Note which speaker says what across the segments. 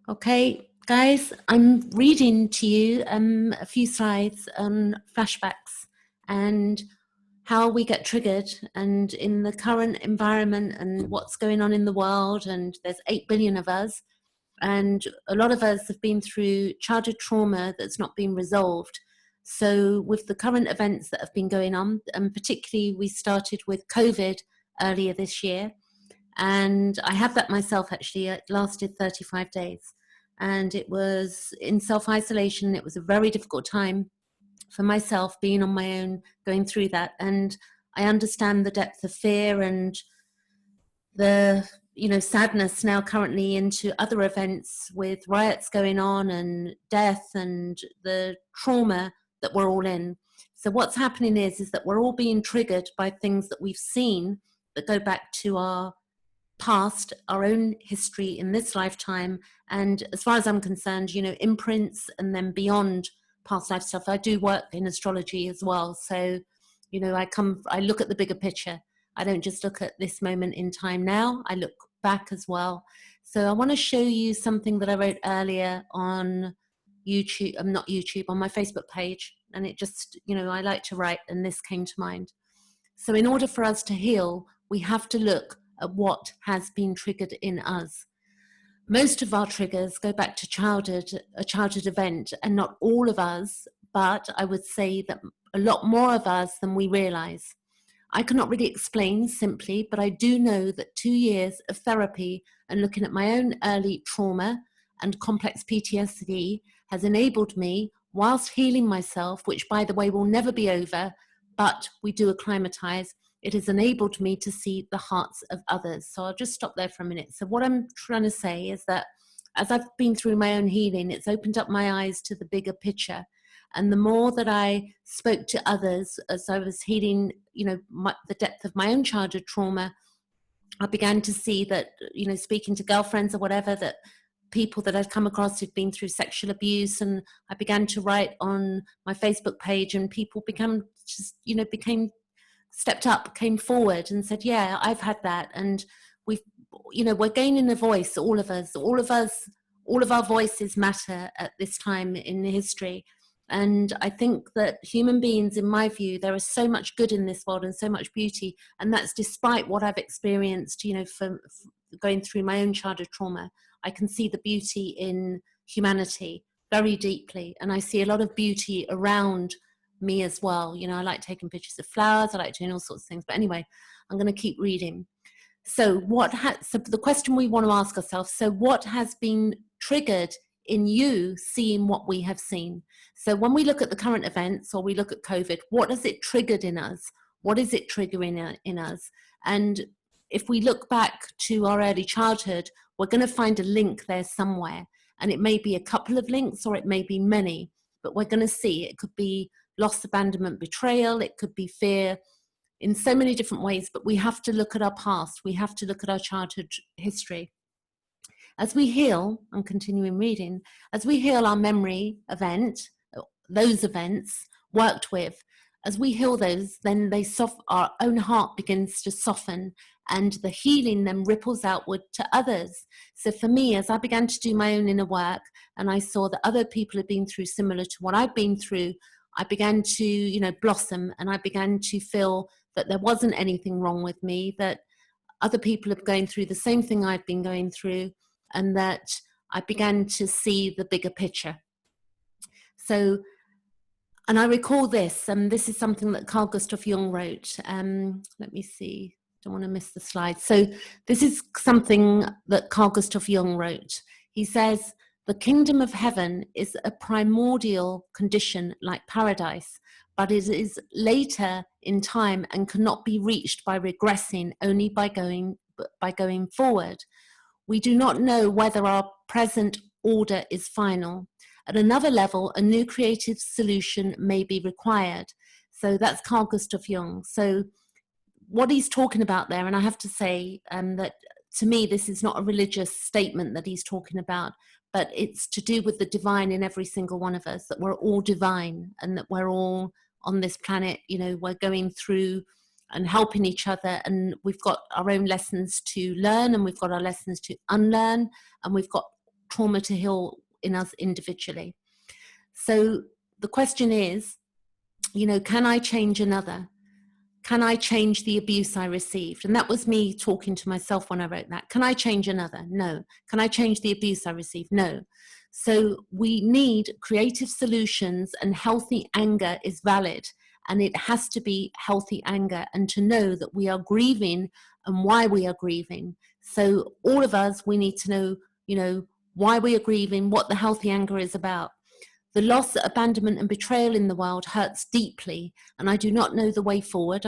Speaker 1: Okay, guys, I'm reading to you a few slides on flashbacks and how we get triggered, and in the current environment and what's going on in the world, and there's 8 billion of us, and a lot of us have been through childhood trauma that's not been resolved. So with the current events that have been going on, and particularly we started with COVID earlier this year, and I had that myself actually. It lasted 35 days. And it was in self-isolation. It was a very difficult time for myself, being on my own, going through that. And I understand the depth of fear and the sadness now currently into other events with riots going on and death and the trauma that we're all in. So what's happening is that we're all being triggered by things that we've seen that go back to our past, our own history in this lifetime, and as far as I'm concerned, imprints, and then beyond past life stuff. I do work in astrology as well, so I look at the bigger picture. I don't just look at this moment in time now, I look back as well. So I want to show you something that I wrote earlier on YouTube, not YouTube, on my Facebook page, and it just, I like to write, and this came to mind. So in order for us to heal, we have to look at what has been triggered in us. Most of our triggers go back to a childhood event, and not all of us, but I would say that a lot more of us than we realize. I cannot really explain simply, but I do know that 2 years of therapy and looking at my own early trauma and complex PTSD has enabled me, whilst healing myself, which by the way will never be over, but we do acclimatize, it has enabled me to see the hearts of others. So I'll just stop there for a minute. So what I'm trying to say is that as I've been through my own healing, it's opened up my eyes to the bigger picture. And the more that I spoke to others as I was healing, the depth of my own childhood trauma, I began to see that, speaking to girlfriends or whatever, that people that I'd come across who'd been through sexual abuse, and I began to write on my Facebook page, and people stepped up, came forward and said, yeah, I've had that. And we're gaining a voice, all of us, all of our voices matter at this time in history. And I think that human beings, in my view, there is so much good in this world and so much beauty. And that's despite what I've experienced, from going through my own childhood trauma. I can see the beauty in humanity very deeply. And I see a lot of beauty around me as well. I like taking pictures of flowers. I like doing all sorts of things. But anyway, I'm going to keep reading. So the question we want to ask ourselves, so what has been triggered in you seeing what we have seen? So when we look at the current events, or we look at COVID, what has it triggered in us? What is it triggering in us? And if we look back to our early childhood, we're going to find a link there somewhere. And it may be a couple of links, or it may be many, but we're going to see it could be loss, abandonment, betrayal. It could be fear, in so many different ways. But we have to look at our past. We have to look at our childhood history. As we heal, I'm continuing reading, as we heal our memory event, those events worked with, as we heal those, then our own heart begins to soften, and the healing then ripples outward to others. So for me, as I began to do my own inner work, and I saw that other people had been through similar to what I've been through, I began to, blossom, and I began to feel that there wasn't anything wrong with me, that other people are going through the same thing I've been going through, and that I began to see the bigger picture. So, and I recall this, and this is something that Carl Jung wrote. Let me see, don't want to miss the slide. So this is something that Carl Jung wrote. He says, the kingdom of heaven is a primordial condition like paradise, but it is later in time and cannot be reached by regressing, only by going forward. We do not know whether our present order is final. At another level, a new creative solution may be required. So that's Carl Jung. So what he's talking about there, and I have to say that to me, this is not a religious statement that he's talking about, but it's to do with the divine in every single one of us, that we're all divine, and that we're all on this planet, we're going through and helping each other, and we've got our own lessons to learn, and we've got our lessons to unlearn, and we've got trauma to heal in us individually. So the question is, can I change another? Can I change the abuse I received? And that was me talking to myself when I wrote that. Can I change another? No. Can I change the abuse I received? No. So we need creative solutions, and healthy anger is valid. And it has to be healthy anger, and to know that we are grieving and why we are grieving. So all of us, we need to know, why we are grieving, what the healthy anger is about. The loss, abandonment, and betrayal in the world hurts deeply, and I do not know the way forward.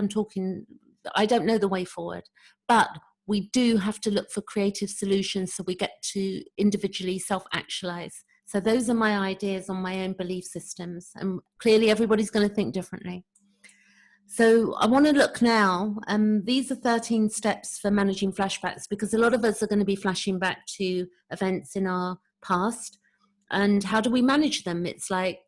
Speaker 1: I don't know the way forward, but we do have to look for creative solutions so we get to individually self-actualize. So those are my ideas on my own belief systems, and clearly everybody's going to think differently. So I want to look now, these are 13 steps for managing flashbacks, because a lot of us are going to be flashing back to events in our past. And how do we manage them? It's like,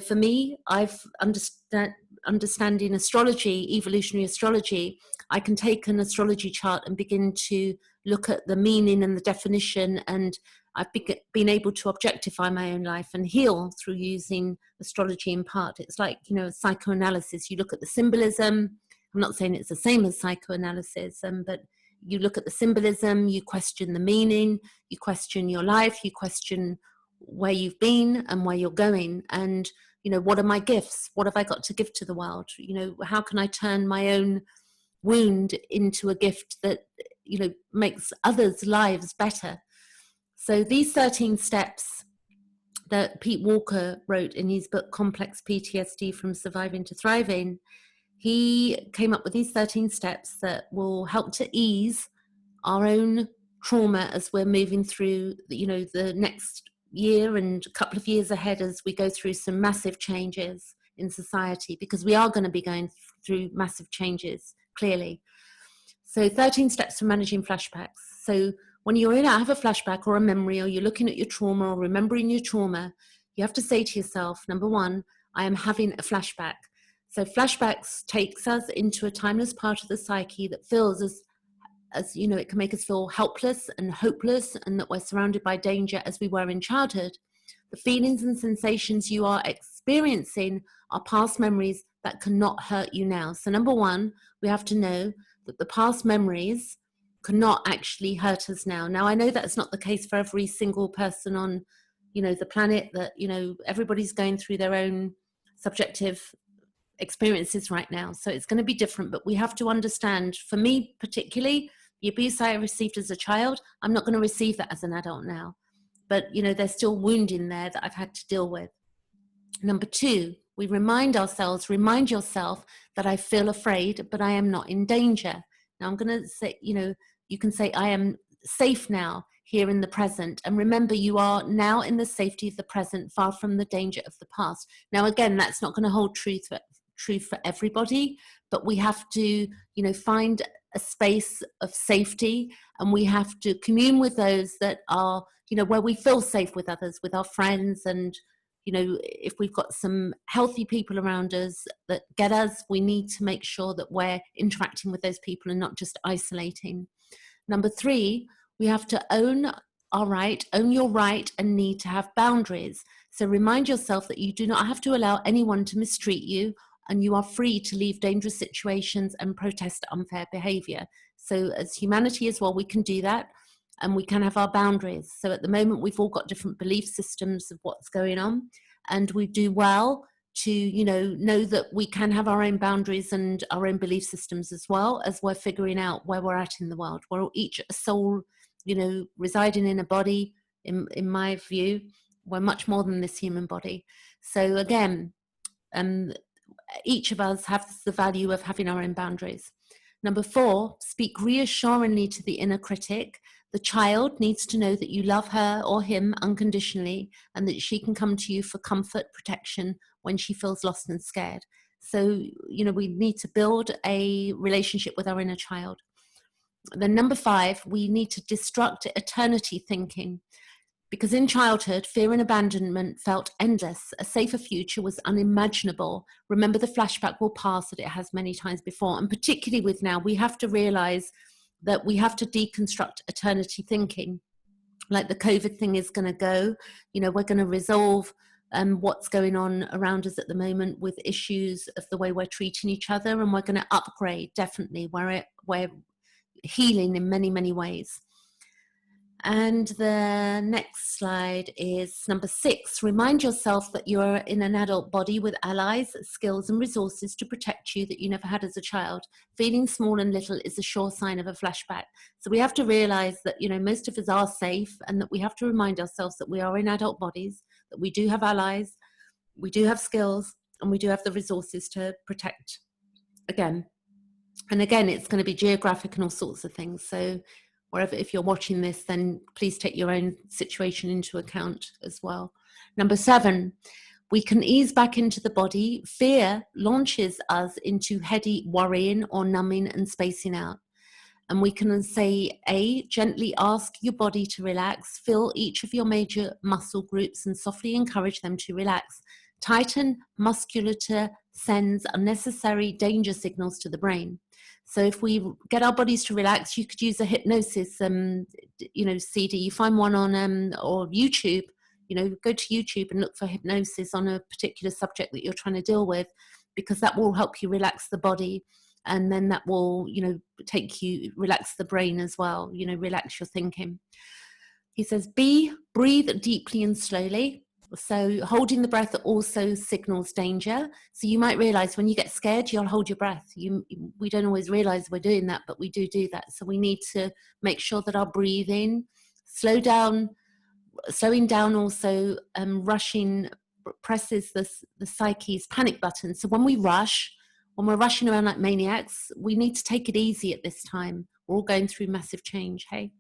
Speaker 1: for me, I've understanding astrology, evolutionary astrology, I can take an astrology chart and begin to look at the meaning and the definition, and I've been able to objectify my own life and heal through using astrology in part. It's like, psychoanalysis. You look at the symbolism. I'm not saying it's the same as psychoanalysis, but you look at the symbolism, you question the meaning, you question your life, you question where you've been and where you're going, and what are my gifts, what have I got to give to the world, how can I turn my own wound into a gift that makes others' lives better. So these 13 steps that Pete Walker wrote in his book Complex PTSD, From Surviving to Thriving, he came up with these 13 steps that will help to ease our own trauma as we're moving through the next year and a couple of years ahead, as we go through some massive changes in society, because we are going to be going through massive changes, clearly. So 13 steps for managing flashbacks. So when you're have a flashback or a memory, or you're looking at your trauma or remembering your trauma, you have to say to yourself, number one, I am having a flashback. So flashbacks takes us into a timeless part of the psyche that feels as it can make us feel helpless and hopeless, and that we're surrounded by danger as we were in childhood. The feelings and sensations you are experiencing are past memories that cannot hurt you now. So number one, we have to know that the past memories cannot actually hurt us now. Now, I know that's not the case for every single person on, the planet, that, everybody's going through their own subjective experiences right now. So it's going to be different, but we have to understand, for me particularly, the abuse I received as a child, I'm not going to receive that as an adult now. But, there's still wound in there that I've had to deal with. Number two, we remind yourself that I feel afraid, but I am not in danger. Now I'm going to say, you can say, I am safe now, here in the present. And remember, you are now in the safety of the present, far from the danger of the past. Now, again, that's not going to hold true for everybody, but we have to, find a space of safety, and we have to commune with those that are, where we feel safe with others, with our friends. And, if we've got some healthy people around us that get us, we need to make sure that we're interacting with those people and not just isolating. Number three, we have to own your right and need to have boundaries. So remind yourself that you do not have to allow anyone to mistreat you, and you are free to leave dangerous situations and protest unfair behavior. So as humanity as well, we can do that, and we can have our boundaries. So at the moment, we've all got different belief systems of what's going on, and we do well to, know that we can have our own boundaries and our own belief systems, as well as we're figuring out where we're at in the world. We're each a soul, residing in a body. In my view, we're much more than this human body. So again, each of us has the value of having our own boundaries. Number four, speak reassuringly to the inner critic. The child needs to know that you love her or him unconditionally, and that she can come to you for comfort, protection when she feels lost and scared. So, we need to build a relationship with our inner child. Then number five, we need to destruct eternity thinking. Because in childhood, fear and abandonment felt endless. A safer future was unimaginable. Remember, the flashback will pass, that it has many times before. And particularly with now, we have to realize that we have to deconstruct eternity thinking. like the COVID thing is going to go. You know, we're going to resolve what's going on around us at the moment with issues of the way we're treating each other, and we're going to upgrade, definitely. We're healing in many, many ways. And the next slide is number 6. Remind yourself that you're in an adult body with allies, skills and resources to protect you that you never had as a child. Feeling small and little is a sure sign of a flashback. So we have to realize that, you know, most of us are safe, and that we have to remind ourselves that we are in adult bodies, that we do have allies, we do have skills, and we do have the resources to protect again. And again, it's going to be geographic and all sorts of things. So wherever, if you're watching this, then please take your own situation into account as well. Number 7, we can ease back into the body. Fear launches us into heady worrying or numbing and spacing out. And we can say, A, gently ask your body to relax. Feel each of your major muscle groups and softly encourage them to relax. Tighten musculature sends unnecessary danger signals to the brain. So if we get our bodies to relax, you could use a hypnosis, CD. You find one on or YouTube. You know, go to YouTube and look for hypnosis on a particular subject that you're trying to deal with, because that will help you relax the body, and then that will, you know, relax the brain as well. You know, relax your thinking. He says, B, breathe deeply and slowly. So holding the breath also signals danger. So you might realize when you get scared, you'll hold your breath. We don't always realize we're doing that, but we do that. So we need to make sure that our breathing, slowing down also, rushing presses the psyche's panic button. So when we're rushing around like maniacs, we need to take it easy at this time. We're all going through massive change, hey?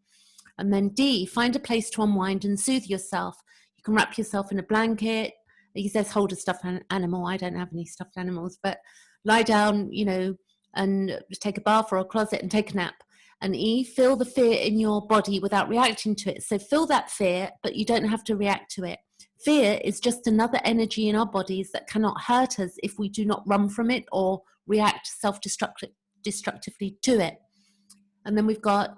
Speaker 1: And then D, find a place to unwind and soothe yourself. You can wrap yourself in a blanket. He says hold a stuffed animal. I don't have any stuffed animals, but lie down, you know, and just take a bath or a closet and take a nap. And E, feel the fear in your body without reacting to it. So feel that fear, but you don't have to react to it. Fear is just another energy in our bodies that cannot hurt us if we do not run from it or react self-destructively to it. And then we've got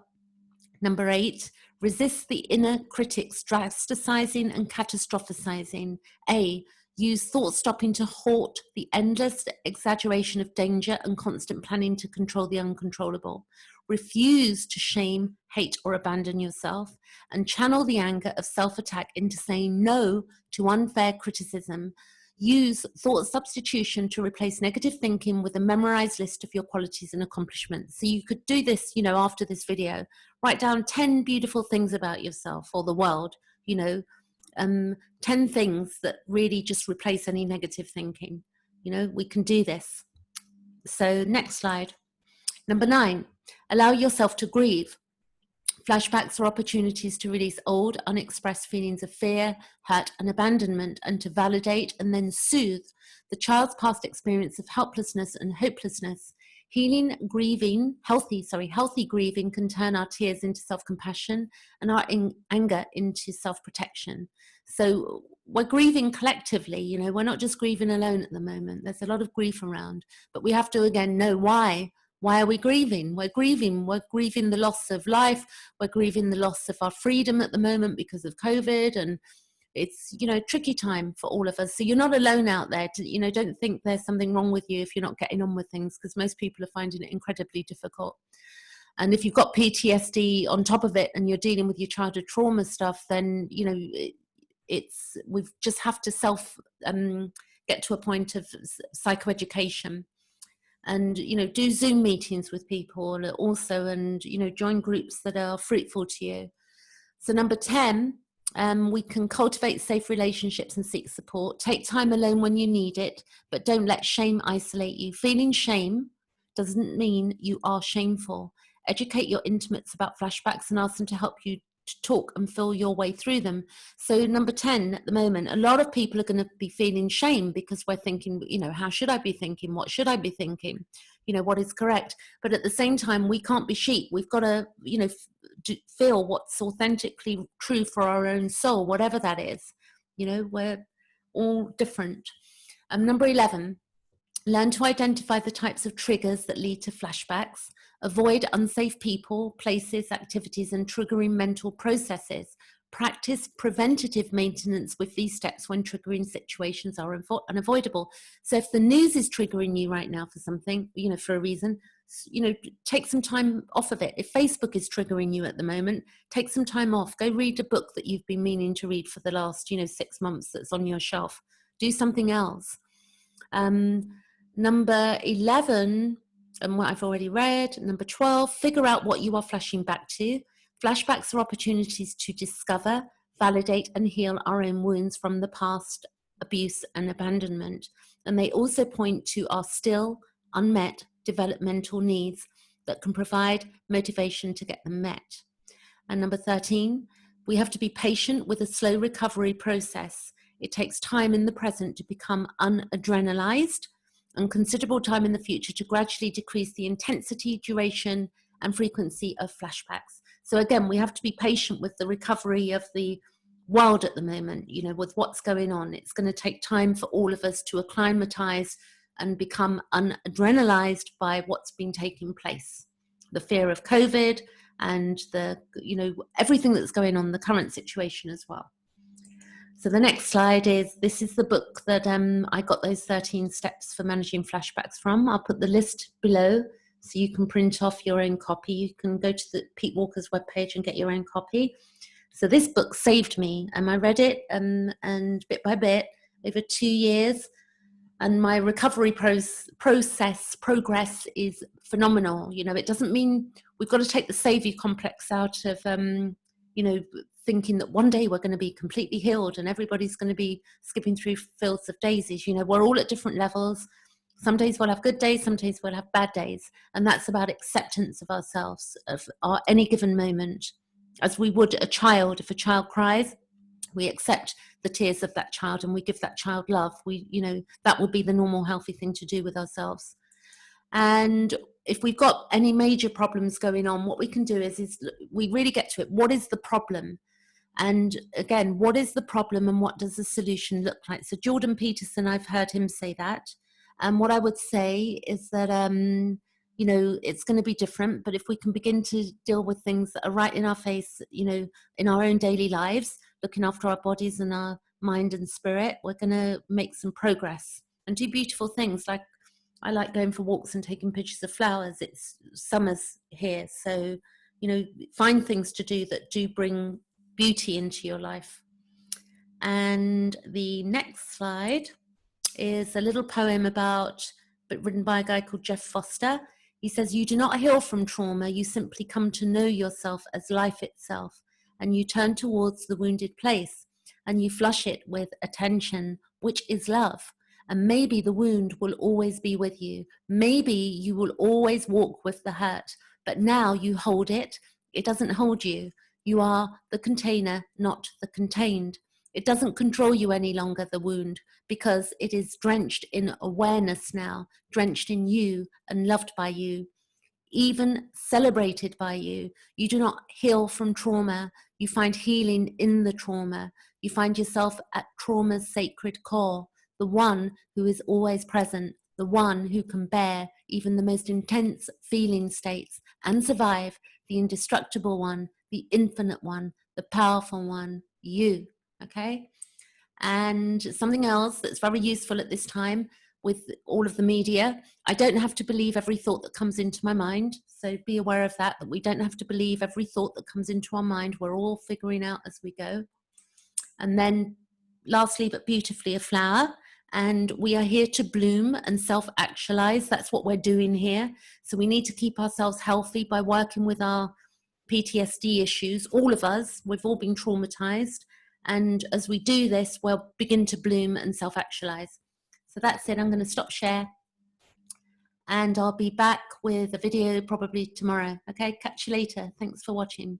Speaker 1: number 8, resist the inner critics drasticizing and catastrophizing. A, use thought stopping to halt the endless exaggeration of danger and constant planning to control the uncontrollable. Refuse to shame, hate, or abandon yourself, and channel the anger of self-attack into saying no to unfair criticism. Use thought substitution to replace negative thinking with a memorized list of your qualities and accomplishments. So you could do this, you know, after this video. Write down 10 beautiful things about yourself or the world, you know, 10 things that really just replace any negative thinking. You know, we can do this. So next slide. Number 9, allow yourself to grieve. Flashbacks are opportunities to release old, unexpressed feelings of fear, hurt, and abandonment, and to validate and then soothe the child's past experience of helplessness and hopelessness. Healthy grieving can turn our tears into self-compassion and our anger into self-protection. So we're grieving collectively, you know, we're not just grieving alone at the moment. There's a lot of grief around, but we have to, again, know why. Why are we grieving? We're grieving the loss of life. We're grieving the loss of our freedom at the moment because of COVID, and it's, you know, a tricky time for all of us. So you're not alone out there. You know, don't think there's something wrong with you if you're not getting on with things, because most people are finding it incredibly difficult. And if you've got PTSD on top of it and you're dealing with your childhood trauma stuff, then, you know, we just have to get to a point of psychoeducation. And, you know, do Zoom meetings with people also, and, you know, join groups that are fruitful to you. So number 10, we can cultivate safe relationships and seek support. Take time alone when you need it, but don't let shame isolate you. Feeling shame doesn't mean you are shameful. Educate your intimates about flashbacks and ask them to help you to talk and feel your way through them. So number 10 at the moment, a lot of people are going to be feeling shame because we're thinking, you know, how should I be thinking? What should I be thinking? You know, what is correct? But at the same time, we can't be sheep. We've got to, you know, feel what's authentically true for our own soul, whatever that is. You know, we're all different. Number 11, learn to identify the types of triggers that lead to flashbacks. Avoid unsafe people, places, activities, and triggering mental processes. practice preventative maintenance with these steps when triggering situations are unavoidable. So if the news is triggering you right now for something, you know, for a reason, you know, take some time off of it. If Facebook is triggering you at the moment, take some time off. Go read a book that you've been meaning to read for the last, you know, 6 months that's on your shelf. Do something else. Number 11, and what I've already read. Number 12, figure out what you are flashing back to. Flashbacks are opportunities to discover, validate, and heal our own wounds from the past abuse and abandonment. And they also point to our still unmet developmental needs that can provide motivation to get them met. And number 13, we have to be patient with a slow recovery process. It takes time in the present to become unadrenalized, and considerable time in the future to gradually decrease the intensity, duration, and frequency of flashbacks. So again, we have to be patient with the recovery of the world at the moment, you know, with what's going on. It's going to take time for all of us to acclimatize and become unadrenalized by what's been taking place. The fear of COVID and the, you know, everything that's going on, the current situation as well. So the next slide is, this is the book that I got those 13 steps for managing flashbacks from. I'll put the list below so you can print off your own copy. You can go to the Pete Walkers webpage and get your own copy. So this book saved me, and I read it and bit by bit over 2 years. And my recovery progress is phenomenal. You know, it doesn't mean we've got to take the savior complex out of, you know, thinking that one day we're going to be completely healed and everybody's going to be skipping through fields of daisies. You know, we're all at different levels. Some days we'll have good days, some days we'll have bad days. And that's about acceptance of ourselves, of any given moment. As we would a child, if a child cries, we accept the tears of that child and we give that child love. We, you know, that would be the normal healthy thing to do with ourselves. And if we've got any major problems going on, what we can do is we really get to it. What is the problem? And again, what is the problem and what does the solution look like? So Jordan Peterson, I've heard him say that. And what I would say is that, you know, it's going to be different, but if we can begin to deal with things that are right in our face, you know, in our own daily lives, looking after our bodies and our mind and spirit, we're going to make some progress and do beautiful things. Like, I like going for walks and taking pictures of flowers. It's summer's here. So, you know, find things to do that do bring beauty into your life. And the next slide is a little poem written by a guy called Jeff Foster. He says, you do not heal from trauma, you simply come to know yourself as life itself, and you turn towards the wounded place and you flush it with attention, which is love. And maybe the wound will always be with you. Maybe you will always walk with the hurt, but now you hold it. It doesn't hold you. You are the container, not the contained. It doesn't control you any longer, the wound, because it is drenched in awareness now, drenched in you and loved by you, even celebrated by you. You do not heal from trauma. You find healing in the trauma. You find yourself at trauma's sacred core, the one who is always present, the one who can bear even the most intense feeling states and survive, the indestructible one, the infinite one, the powerful one, you. Okay? And something else that's very useful at this time with all of the media, I don't have to believe every thought that comes into my mind. So be aware of that we don't have to believe every thought that comes into our mind. We're all figuring out as we go. And then lastly, but beautifully, a flower. And we are here to bloom and self-actualize. That's what we're doing here. So we need to keep ourselves healthy by working with our PTSD issues. All of us, we've all been traumatized. And as we do this, we'll begin to bloom and self-actualize. So that's it. I'm going to stop share. And I'll be back with a video probably tomorrow. Okay, catch you later. Thanks for watching.